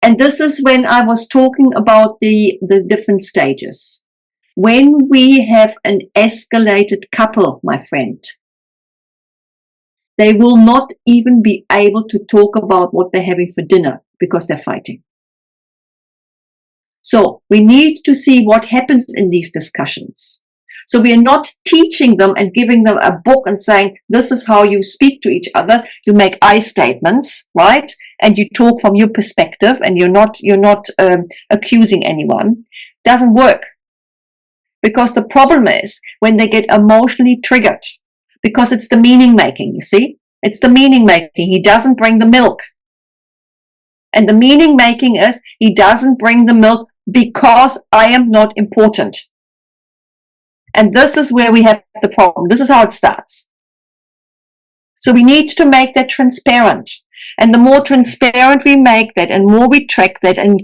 And this is when I was talking about the different stages. When we have an escalated couple, my friend, they will not even be able to talk about what they're having for dinner because they're fighting. So we need to see what happens in these discussions. So we are not teaching them and giving them a book and saying, this is how you speak to each other. You make I statements, right? And you talk from your perspective, and you're not accusing anyone. Doesn't work. Because the problem is when they get emotionally triggered, because it's the meaning making, you see? It's the meaning making. He doesn't bring the milk. And the meaning making is he doesn't bring the milk because I am not important. And this is where we have the problem. This is how it starts. So we need to make that transparent. And the more transparent we make that, and more we track that, and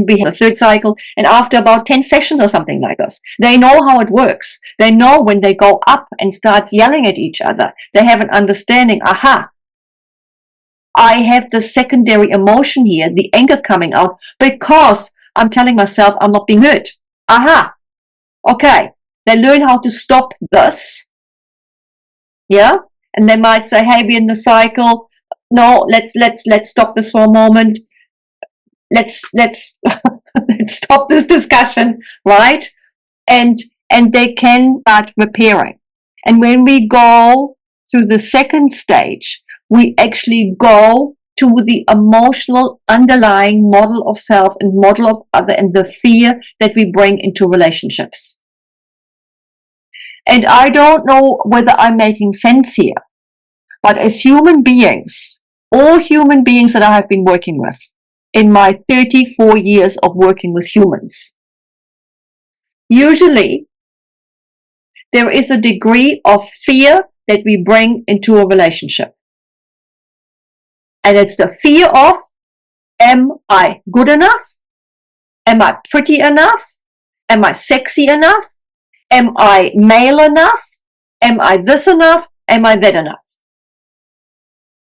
we have the third cycle, and after about 10 sessions or something like this, they know how it works. They know when they go up and start yelling at each other, they have an understanding, aha, I have the secondary emotion here, the anger coming out, because I'm telling myself I'm not being heard. Aha, okay. They learn how to stop this, yeah, and they might say, hey, we're in the cycle. No, let's stop this for a moment. Let's let's stop this discussion, right? And they can start repairing. And when we go to the second stage, we actually go to the emotional underlying model of self and model of other, and the fear that we bring into relationships. And I don't know whether I'm making sense here, but as human beings, all human beings that I have been working with in my 34 years of working with humans, usually there is a degree of fear that we bring into a relationship. And it's the fear of, am I good enough? Am I pretty enough? Am I sexy enough? Am I male enough? Am I this enough? Am I that enough?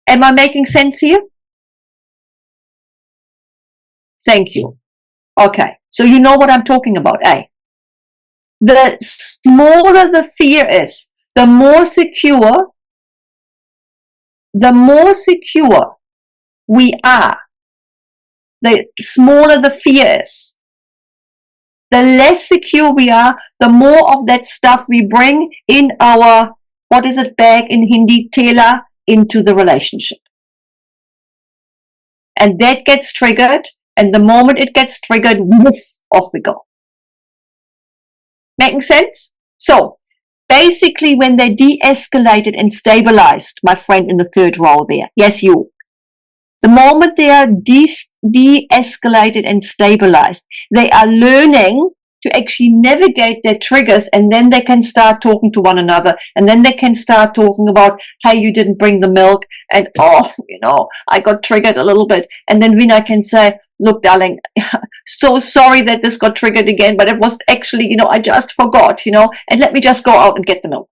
Am I making sense here? Thank you. Okay, so you know what I'm talking about, eh? The smaller the fear is, the more secure we are, the smaller the fear is. The less secure we are, the more of that stuff we bring in our, what is it back in Hindi, tela, into the relationship. And that gets triggered, and the moment it gets triggered, woof, off we go. Making sense? So, basically when they de-escalated and stabilized, my friend in the third row there, yes, you. The moment they are de-escalated and stabilized, they are learning to actually navigate their triggers, and then they can start talking to one another, and then they can start talking about, hey, you didn't bring the milk, and oh, I got triggered a little bit, and then Vina can say, look, darling, so sorry that this got triggered again, but it was actually, I just forgot, and let me just go out and get the milk.